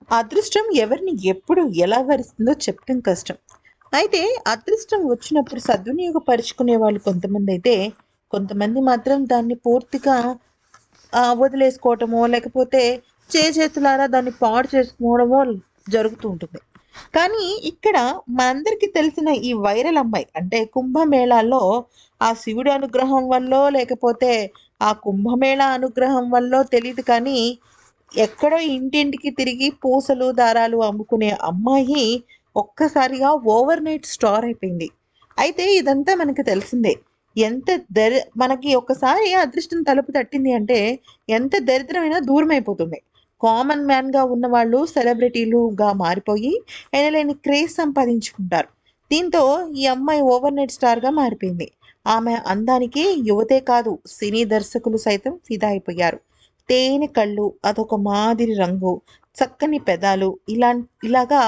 అదృష్టం ఎవరిని ఎప్పుడు ఎలా వరిస్తుందో చెప్పడం కష్టం. అయితే అదృష్టం వచ్చినప్పుడు సద్వినియోగపరుచుకునే వాళ్ళు కొంతమంది అయితే, కొంతమంది మాత్రం దాన్ని పూర్తిగా వదిలేసుకోవటమో, లేకపోతే చేజేతులారా దాన్ని పాడు చేసుకోవడమో జరుగుతూ ఉంటుంది. కానీ ఇక్కడ మనందరికీ తెలిసిన ఈ వైరల్ అమ్మాయి అంటే కుంభమేళాలో ఆ శివుడి అనుగ్రహం వల్లో, లేకపోతే ఆ కుంభమేళా అనుగ్రహం వల్లో తెలీదు కానీ ఎక్కడో ఇంటింటికి తిరిగి పూసలు, దారాలు అమ్ముకునే అమ్మాయి ఒక్కసారిగా ఓవర్‌నైట్ స్టార్ అయిపోయింది. అయితే ఇదంతా మనకు తెలిసిందే. ఎంత మనకి ఒక్కసారి అదృష్టం తలుపు తట్టింది అంటే ఎంత దరిద్రమైనా దూరమైపోతుంది. కామన్ మ్యాన్‌గా ఉన్నవాళ్ళు సెలబ్రిటీలుగా మారిపోయి ఎనలేని క్రేజ్ సంపాదించుకుంటారు. దీంతో ఈ అమ్మాయి ఓవర్‌నైట్ స్టార్‌గా మారిపోయింది. ఆమె అందానికి యువతే కాదు సినీ దర్శకులు సైతం ఫిదా అయిపోయారు. తేనె కళ్ళు, అదొక మాదిరి రంగు, చక్కని పెదాలు ఇలాగా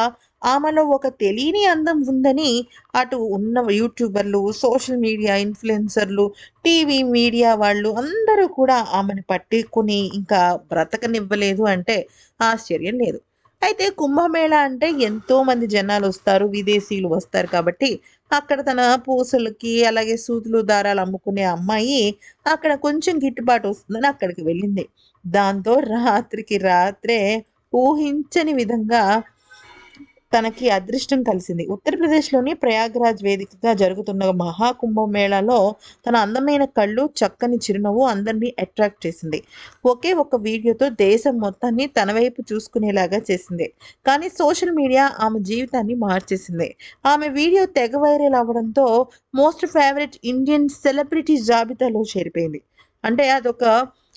ఆమెలో ఒక తెలియని అందం ఉందని అటు ఉన్న యూట్యూబర్లు, సోషల్ మీడియా ఇన్‌ఫ్లుయెన్సర్‌లు, టీవీ మీడియా వాళ్ళు అందరూ కూడా ఆమెను పట్టుకొని ఇంకా బ్రతకనివ్వలేదు అంటే ఆశ్చర్యం లేదు. అయితే కుంభమేళా అంటే ఎంతోమంది జనాలొస్తారు, విదేశీయులు వస్తారు కాబట్టి అక్కడ తన పూసలకి, అలాగే సూదులు, దారాలు అమ్ముకునే అమ్మాయి అక్కడ కొంచెం గిట్టుబాటు వస్తుందని అక్కడికి వెళ్ళింది. దాంతో రాత్రికి రాత్రే ఊహించని విధంగా తనకి అదృష్టం కలిసింది. ఉత్తరప్రదేశ్‌లోని ప్రయాగ్‌రాజ్ వేదికగా జరుగుతున్న మహాకుంభమేళాలో తన అందమైన కళ్ళు, చక్కని చిరునవ్వు అందరిని అట్రాక్ట్ చేసింది. ఒకే ఒక్క వీడియోతో దేశం మొత్తాన్ని తన వైపు చూసుకునేలాగా చేసింది. కానీ సోషల్ మీడియా ఆమె జీవితాన్ని మార్చేసింది. ఆమె వీడియో తెగ వైరల్ అవ్వడంతో మోస్ట్ ఫేవరెట్ ఇండియన్ సెలబ్రిటీ జాబితాలో చేరిపోయింది. అంటే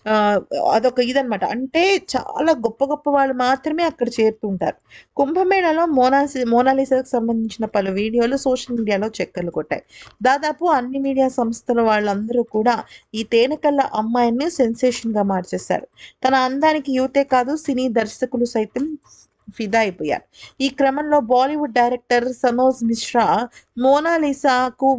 ఆహ్, అదొక ఇదనమాట. అంటే చాలా గొప్ప గొప్ప వాళ్ళు మాత్రమే అక్కడ చేరుతుంటారు. కుంభమేళాలో మోనాలిసాకు సంబంధించిన పలు వీడియోలు సోషల్ మీడియాలో చక్కర్లు కొట్టాయి. దాదాపు అన్ని మీడియా సంస్థల వాళ్ళందరూ కూడా ఈ తేనెకళ్ళ అమ్మాయిని సెన్సేషన్‌గా మార్చేశారు. తన అందానికి యువతే కాదు సినీ దర్శకులు సైతం ఫిదా అయిపోయారు. ఈ క్రమంలో బాలీవుడ్ డైరెక్టర్ సనోజ్ మిశ్రా మోనాలిసాకు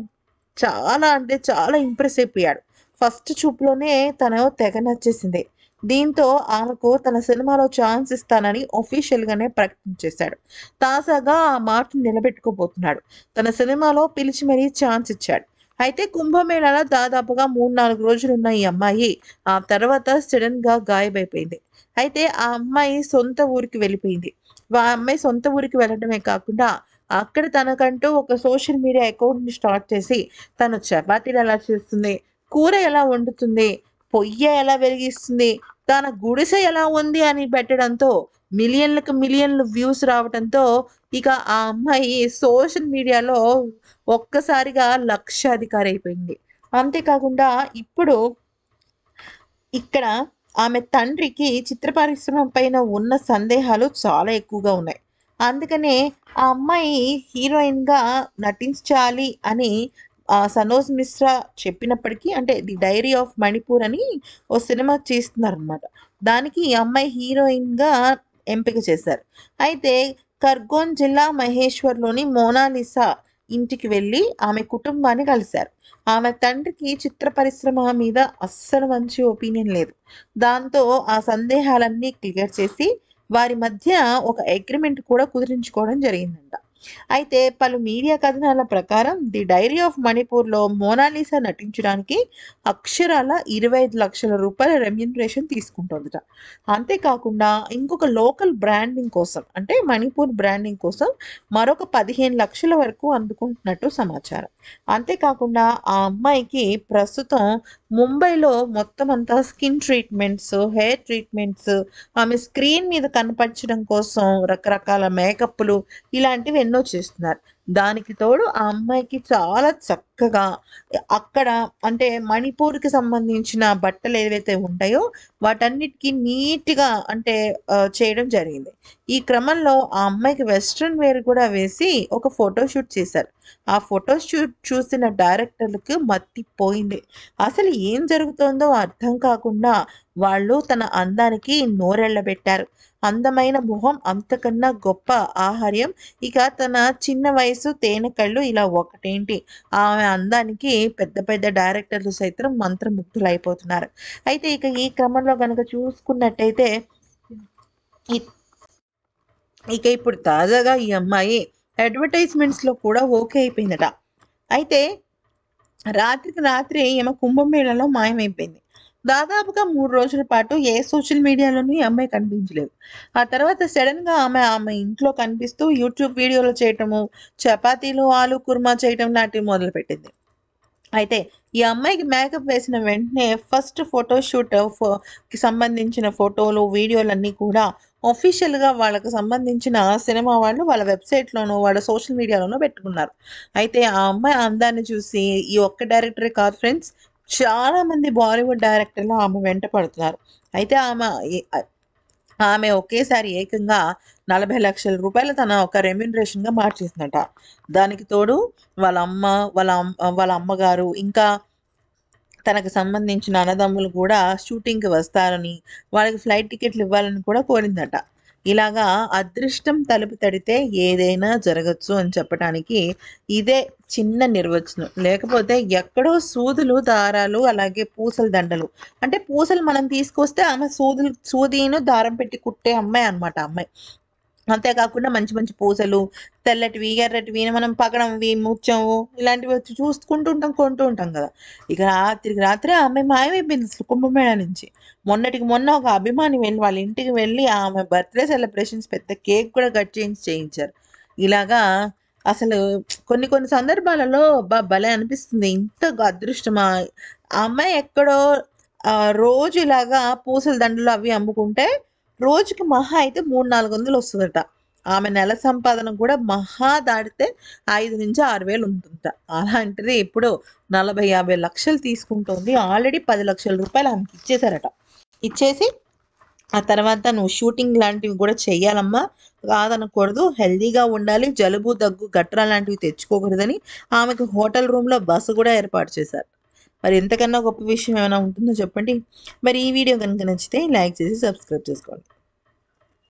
చాలా అంటే చాలా ఇంప్రెస్ అయిపోయాడు. ఫస్ట్ చూపులోనే తను తెగ నచ్చేసింది. దీంతో ఆమెకు తన సినిమాలో ఛాన్స్ ఇస్తానని ఆఫీషియల్‌గానే ప్రకటించేశాడు. తాజాగా ఆ మాటను నిలబెట్టుకోబోతున్నాడు. తన సినిమాలో పిలిచి మరీ ఛాన్స్ ఇచ్చాడు. అయితే కుంభమేళాలో దాదాపుగా 3, 4 రోజులున్న ఈ అమ్మాయి ఆ తర్వాత సడెన్‌గా గాయమైపోయింది. అయితే ఆ అమ్మాయి సొంత ఊరికి వెళ్ళిపోయింది. ఆ అమ్మాయి సొంత ఊరికి వెళ్ళడమే కాకుండా అక్కడ తనకంటూ ఒక సోషల్ మీడియా అకౌంట్‌ని స్టార్ట్ చేసి తను చపాతీలు ఎలా చేస్తుంది, కూర ఎలా వండుతుంది, పొయ్య ఎలా వెలిగిస్తుంది, తన గుడిసె ఎలా ఉంది అని పెట్టడంతో మిలియన్లకు మిలియన్‌లు వ్యూస్ రావటంతో ఇక ఆ అమ్మాయి సోషల్ మీడియాలో ఒక్కసారిగా లక్షాధికారి అయిపోయింది. అంతేకాకుండా ఇప్పుడు ఇక్కడ ఆమె తండ్రికి చిత్ర పరిశ్రమ పైన ఉన్న సందేహాలు చాలా ఎక్కువగా ఉన్నాయి. అందుకనే ఆ అమ్మాయి హీరోయిన్‌గా నటించాలి అని సనోజ్ మిశ్రా చెప్పినప్పటికీ అంటే 'ది డైరీ ఆఫ్ మణిపూర్' అని ఓ సినిమా తీస్తున్నారనమాట. దానికి ఈ అమ్మాయి హీరోయిన్‌గా ఎంపిక చేశారు. అయితే ఖర్గోన్ జిల్లా మహేశ్వర్‌లోని మోనాలిసా ఇంటికి వెళ్లి ఆమె కుటుంబాన్ని కలిశారు. ఆమె తండ్రికి చిత్ర పరిశ్రమ మీద అస్సలు మంచి ఒపీనియన్ లేదు. దాంతో ఆ సందేహాలన్నీ క్లియర్ చేసి, వారి మధ్య ఒక అగ్రీమెంట్ కూడా కుదిరించుకోవడం జరిగిందంట. అయితే పలు మీడియా కథనాల ప్రకారం 'ది డైరీ ఆఫ్ మణిపూర్‌లో' మోనాలిసా నటించడానికి అక్షరాల రూ. 25,00,000 రెమ్యూనరేషన్ తీసుకుంటోందట. అంతేకాకుండా ఇంకొక లోకల్ బ్రాండింగ్ కోసం అంటే మణిపూర్ బ్రాండింగ్ కోసం మరొక 15,00,000 వరకు అందుకుంటున్నట్టు సమాచారం. అంతేకాకుండా ఆ అమ్మాయికి ప్రస్తుతం ముంబైలో మొత్తం అంతా స్కిన్ ట్రీట్మెంట్స్, హెయిర్ ట్రీట్మెంట్స్, ఆమె స్క్రీన్ మీద కనపరచడం కోసం రకరకాల మేకప్‌లు ఇలాంటివి ఎన్నో చేస్తున్నారు. దానికి తోడు ఆ అమ్మాయికి చాలా చక్కగా అక్కడ అంటే మణిపూర్‌కి సంబంధించిన బట్టలు ఏవైతే ఉంటాయో వాటన్నిటికి నీట్‌గా అంటే చేయడం జరిగింది. ఈ క్రమంలో ఆ అమ్మాయికి వెస్టర్న్ వేర్ కూడా వేసి ఒక ఫోటో షూట్ చేశారు. ఆ ఫోటో షూట్ చూసిన డైరెక్టర్‌లకు మతిపోయింది. అసలు ఏం జరుగుతోందో అర్థం కాకుండా వాళ్ళు తన అందానికి నోరెళ్ళబెట్టారు. అందమైన మొహం, అంతకన్నా గొప్ప ఆహార్యం, ఇక తన చిన్న వయసు, తేనె కళ్ళు ఇలా ఒకటేంటి ఆమె అందానికి పెద్ద పెద్ద డైరెక్టర్లు సైతం మంత్రముగ్ధులైపోతున్నారు. అయితే ఇక ఈ క్రమంలో గనక చూసుకున్నట్టయితే ఇ ఇక ఇప్పుడు తాజాగా ఈ అమ్మాయి అడ్వర్టైజ్మెంట్స్లో కూడా ఓకే అయిపోయిందట. అయితే రాత్రికి రాత్రే ఈమె కుంభమేళలో మాయమైపోయింది. దాదాపుగా 3 రోజుల పాటు ఏ సోషల్ మీడియాలోనూ ఈ అమ్మాయి కనిపించలేదు. ఆ తర్వాత సడెన్‌గా ఆమె ఇంట్లో కనిపిస్తూ యూట్యూబ్ వీడియోలు చేయటము, చపాతీలు, ఆలు కుర్మా చేయటం లాంటివి మొదలుపెట్టింది. అయితే ఈ అమ్మాయికి మేకప్ వేసిన వెంటనే ఫస్ట్ ఫోటోషూట్‌కి సంబంధించిన ఫోటోలు, వీడియోలన్నీ కూడా ఆఫీషియల్‌గా వాళ్ళకి సంబంధించిన సినిమా వాళ్ళు వాళ్ళ వెబ్‌సైట్‌లోనో, వాళ్ళ సోషల్ మీడియాలోనో పెట్టుకున్నారు. అయితే ఆ అమ్మాయి అందాన్ని చూసి ఈ ఒక్క డైరెక్టరే కాదు ఫ్రెండ్స్, చాలామంది బాలీవుడ్ డైరెక్టర్లు ఆమె వెంట పడుతున్నారు. అయితే ఆమె ఒకేసారి ఏకంగా 40,00,000 తన ఒక రెమ్యూనరేషన్‌గా మార్చేసిందట. దానికి తోడు వాళ్ళ అమ్మ, వాళ్ళ అమ్మగారు, ఇంకా తనకు సంబంధించిన అన్నదమ్ములు కూడా షూటింగ్‌కి వస్తారని, వాళ్ళకి ఫ్లైట్ టికెట్లు ఇవ్వాలని కూడా కోరిందట. ఇలాగా అదృష్టం తలుపు తడితే ఏదైనా జరగొచ్చు అని చెప్పటానికి ఇదే చిన్న నిర్వచనం. లేకపోతే ఎక్కడో సూదులు, దారాలు, అలాగే పూసల దండలు. అంటే పూసలు మనం తీసుకొస్తే ఆమె సూదిను దారం పెట్టి కుట్టే అమ్మాయి అన్నమాట ఆ అమ్మాయి. అంతే కాకుండా మంచి మంచి పూసలు, తెల్లటివి, ఎర్రటివి, మనం పగడంవి, ముత్యము ఇలాంటివి వచ్చి చూసుకుంటూ ఉంటాం, కొంటూ ఉంటాం కదా! ఇక రాత్రికి రాత్రే ఆమె మాయమైపోయింది అసలు కుంభమేళా నుంచి. మొన్నటికి మొన్న ఒక అభిమాని వెళ్ళి వాళ్ళ ఇంటికి వెళ్ళి ఆమె బర్త్‌డే సెలబ్రేషన్స్ పెద్ద కేక్ కూడా కట్ చేయించారు. ఇలాగా అసలు కొన్ని కొన్ని సందర్భాలలో అబ్బా! భలే అనిపిస్తుంది. ఇంత అదృష్టమా! ఆ అమ్మాయి ఎక్కడో రోజు ఇలాగా పూసల దండలు అవి అమ్ముకుంటే రోజుకి మహా అయితే 300, 400 వస్తదట. ఆమె నెల సంపాదన కూడా మహా దాటితే 5,000-6,000 ఉంటుందట. అలాంటిది ఇప్పుడు 40, 50 లక్షలు తీసుకుంటోంది. ఆల్రెడీ రూ. 10,00,000 ఆమెకి ఇచ్చేసారట. ఇచ్చేసి ఆ తర్వాత "నువ్వు షూటింగ్ లాంటివి కూడా చెయ్యాలమ్మా. కాదనకూడదు. హెల్తీగా ఉండాలి. జలుబు, దగ్గు, గట్ర లాంటివి తెచ్చుకోకూడదని" ఆమెకి హోటల్ రూమ్‌లో బస కూడా ఏర్పాటు చేశారు. మరి ఇంతకన్నా గొప్ప విషయం ఏమైనా ఉంటుందో చెప్పండి. మరి ఈ వీడియో గనుక నచ్చితే లైక్ చేసి సబ్స్క్రైబ్ చేసుకోండి.